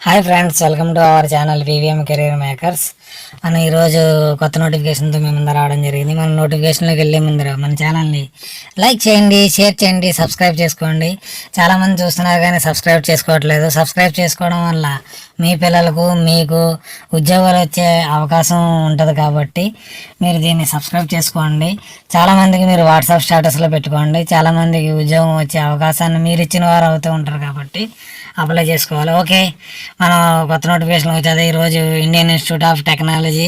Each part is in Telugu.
Hi friends, welcome to our channel VVM career makers. మనం ఈరోజు కొత్త నోటిఫికేషన్తో మేము ముందర రావడం జరిగింది. మన నోటిఫికేషన్లోకి వెళ్ళే ముందర మన ఛానల్ని లైక్ చేయండి, షేర్ చేయండి, సబ్స్క్రైబ్ చేసుకోండి. చాలామంది చూస్తున్నారు కానీ సబ్స్క్రైబ్ చేసుకోవట్లేదు. సబ్స్క్రైబ్ చేసుకోవడం వల్ల మీ పిల్లలకు మీకు ఉద్యోగాలు వచ్చే అవకాశం ఉంటుంది కాబట్టి మీరు దీన్ని సబ్స్క్రైబ్ చేసుకోండి. చాలామందికి మీరు వాట్సాప్ స్టేటస్లో పెట్టుకోండి. చాలామందికి ఉద్యోగం వచ్చే అవకాశాన్ని మీరు ఇచ్చిన వారు అవుతూ ఉంటారు కాబట్టి అప్లై చేసుకోవాలి. ఓకే, మనం కొత్త నోటిఫికేషన్ వచ్చేది. ఈరోజు ఇండియన్ ఇన్స్టిట్యూట్ ఆఫ్ టెక్నాలజీ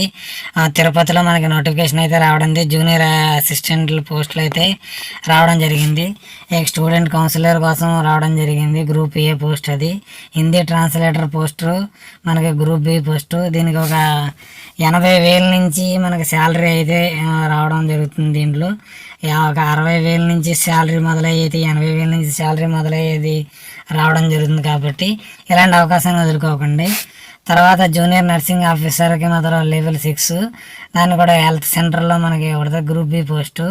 తిరుపతిలో మనకి నోటిఫికేషన్ అయితే రావడంది. జూనియర్ అసిస్టెంట్ల పోస్టులు అయితే రావడం జరిగింది. స్టూడెంట్ కౌన్సిలర్ కోసం రావడం జరిగింది. గ్రూప్ ఏ పోస్ట్, అది హిందీ ట్రాన్స్లేటర్ పోస్టు, మనకి గ్రూప్ బి పోస్టు. దీనికి ఒక 80,000 నుంచి మనకి శాలరీ అయితే రావడం జరుగుతుంది. దీంట్లో ఒక 60,000 నుంచి శాలరీ మొదలయ్యేది, 80,000 నుంచి శాలరీ మొదలయ్యేది రావడం జరుగుతుంది. కాబట్టి ఇలాంటి అవకాశాన్ని వదులుకోకండి. తర్వాత జూనియర్ నర్సింగ్ ఆఫీసర్కి మాత్రం లెవెల్ 6, దాన్ని కూడా హెల్త్ సెంటర్లో మనకి పడుతుంది. Group B post,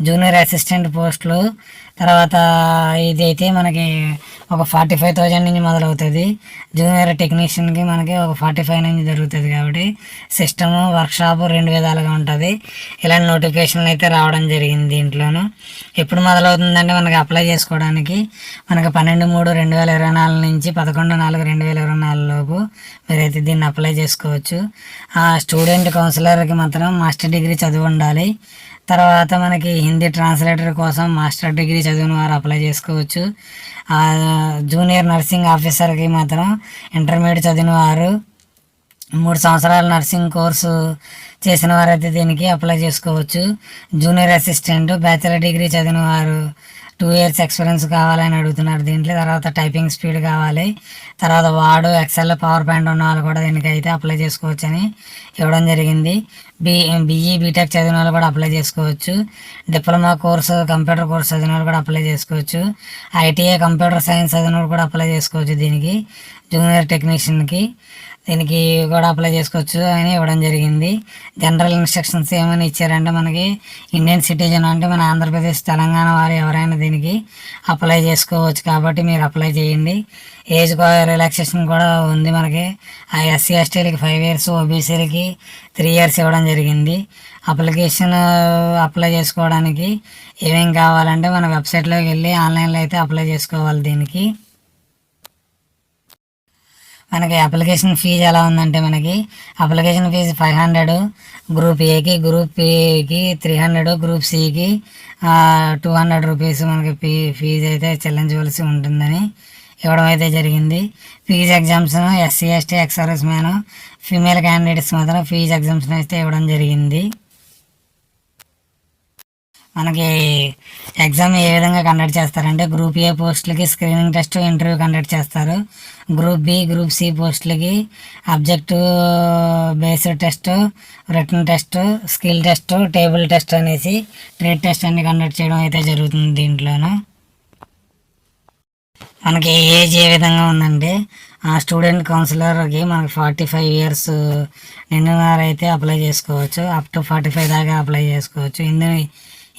junior assistant పోస్టులు. తర్వాత ఇది అయితే మనకి ఒక 45,000 నుంచి మొదలవుతుంది. జూనియర్ టెక్నీషియన్కి మనకి ఒక 45 నుంచి జరుగుతుంది. కాబట్టి సిస్టము వర్క్షాపు 2 విధాలుగా ఉంటుంది. ఇలాంటి నోటిఫికేషన్లు అయితే రావడం జరిగింది. దీంట్లోనూ ఎప్పుడు మొదలవుతుందంటే మనకి అప్లై చేసుకోవడానికి మనకి 12/3/2024 నుంచి 11/4/2024 లోపు మీరైతే దీన్ని అప్లై చేసుకోవచ్చు. స్టూడెంట్ కౌన్సిలర్కి మాత్రం మాస్టర్ డిగ్రీ చదివి ఉండాలి. తర్వాత మనకి హిందీ ట్రాన్స్లేటర్ కోసం మాస్టర్ డిగ్రీ చదివిన వారు అప్లై చేసుకోవచ్చు. జూనియర్ నర్సింగ్ ఆఫీసర్కి మాత్రం ఇంటర్మీడియట్ చదివిన వారు 3 సంవత్సరాల నర్సింగ్ కోర్సు చేసిన వారైతే దీనికి అప్లై చేసుకోవచ్చు. జూనియర్ అసిస్టెంట్ బ్యాచిలర్ డిగ్రీ చదివిన వారు 2 years ఎక్స్పీరియన్స్ కావాలని అడుగుతున్నారు దీంట్లో. తర్వాత టైపింగ్ స్పీడ్ కావాలి. తర్వాత వార్డ్, ఎక్సెల్, పవర్ పాయింట్ ఉన్న వాళ్ళు కూడా దీనికి అయితే అప్లై చేసుకోవచ్చు అని ఇవ్వడం జరిగింది. బిఈ బీటెక్ చదివిన వాళ్ళు కూడా అప్లై చేసుకోవచ్చు. డిప్లొమా కోర్సు, కంప్యూటర్ కోర్స్ చదివిన వాళ్ళు కూడా అప్లై చేసుకోవచ్చు. ఐటీఐ కంప్యూటర్ సైన్స్ చదివిన వాళ్ళు కూడా అప్లై చేసుకోవచ్చు. దీనికి జూనియర్ టెక్నీషియన్కి దీనికి కూడా అప్లై చేసుకోవచ్చు అని ఇవ్వడం జరిగింది. జనరల్ ఇన్స్ట్రక్షన్స్ ఏమైనా ఇచ్చారంటే మనకి ఇండియన్ సిటిజన్ అంటే మన ఆంధ్రప్రదేశ్, తెలంగాణ వారు ఎవరైనా దీనికి అప్లై చేసుకోవచ్చు. కాబట్టి మీరు అప్లై చేయండి. ఏజ్ రిలాక్సేషన్ కూడా ఉంది మనకి. ఎస్సీ ఎస్టీలకి 5 years, ఓబీసీలకి 3 years ఇవ్వడం జరిగింది. అప్లై చేసుకోవడానికి ఏమేం కావాలంటే మన వెబ్సైట్లోకి వెళ్ళి ఆన్లైన్లో అయితే అప్లై చేసుకోవాలి. దీనికి మనకి అప్లికేషన్ ఫీజు ఎలా ఉందంటే మనకి అప్లికేషన్ ఫీజు 500, గ్రూప్ ఏకి, గ్రూప్ బికి 300, గ్రూప్ సికి 200 రూపీస్ మనకి ఫీజు అయితే చెల్లించవలసి ఉంటుందని ఇవ్వడం అయితే జరిగింది. Fees exemption SC ST ex serviceman female candidates మాత్రం ఫీజు ఎగ్జామ్షన్ అయితే ఇవ్వడం జరిగింది. మనకి ఎగ్జామ్ ఏ విధంగా కండక్ట్ చేస్తారంటే గ్రూప్ ఏ పోస్టులకి స్క్రీనింగ్ టెస్ట్, ఇంటర్వ్యూ కండక్ట్ చేస్తారు. గ్రూప్ బి, గ్రూప్ సి పోస్టులకి objective based test, written test, skill test, table test అనేసి ట్రేడ్ టెస్ట్ అన్ని కండక్ట్ చేయడం అయితే జరుగుతుంది. దీంట్లోనూ మనకి ఏజ్ ఏ విధంగా ఉందంటే స్టూడెంట్ కౌన్సిలర్కి మనకి 45 years నిండిన వారైతే అప్లై చేసుకోవచ్చు. అప్ టు 45 దాకా అప్లై చేసుకోవచ్చు.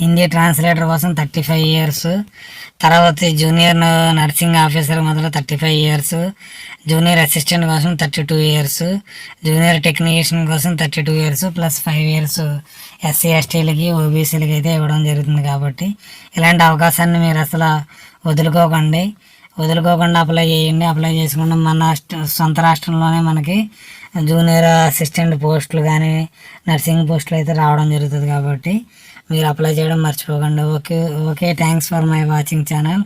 హిందీ ట్రాన్స్లేటర్ కోసం 35 years. తర్వాత జూనియర్ నర్సింగ్ ఆఫీసర్ మొదలు 35 years. జూనియర్ అసిస్టెంట్ కోసం 32 years. జూనియర్ టెక్నీషియన్ కోసం 32 years ప్లస్ 5 years ఎస్సీ ఎస్టీలకి, ఓబీసీలకి అయితే ఇవ్వడం జరుగుతుంది. కాబట్టి ఇలాంటి అవకాశాన్ని మీరు అసలు వదులుకోకుండా అప్లై చేయండి. అప్లై చేసుకుంటే మన సొంత రాష్ట్రంలోనే మనకి జూనియర్ అసిస్టెంట్ పోస్టులు కానీ నర్సింగ్ పోస్టులు అయితే రావడం జరుగుతుంది. కాబట్టి మీరు అప్లై చేయడం మర్చిపోకండి. Okay, thanks for my watching channel.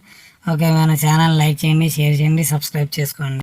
Okay, మన ఛానల్ లైక్ చేయండి, షేర్ చేయండి, సబ్స్క్రైబ్ చేసుకోండి.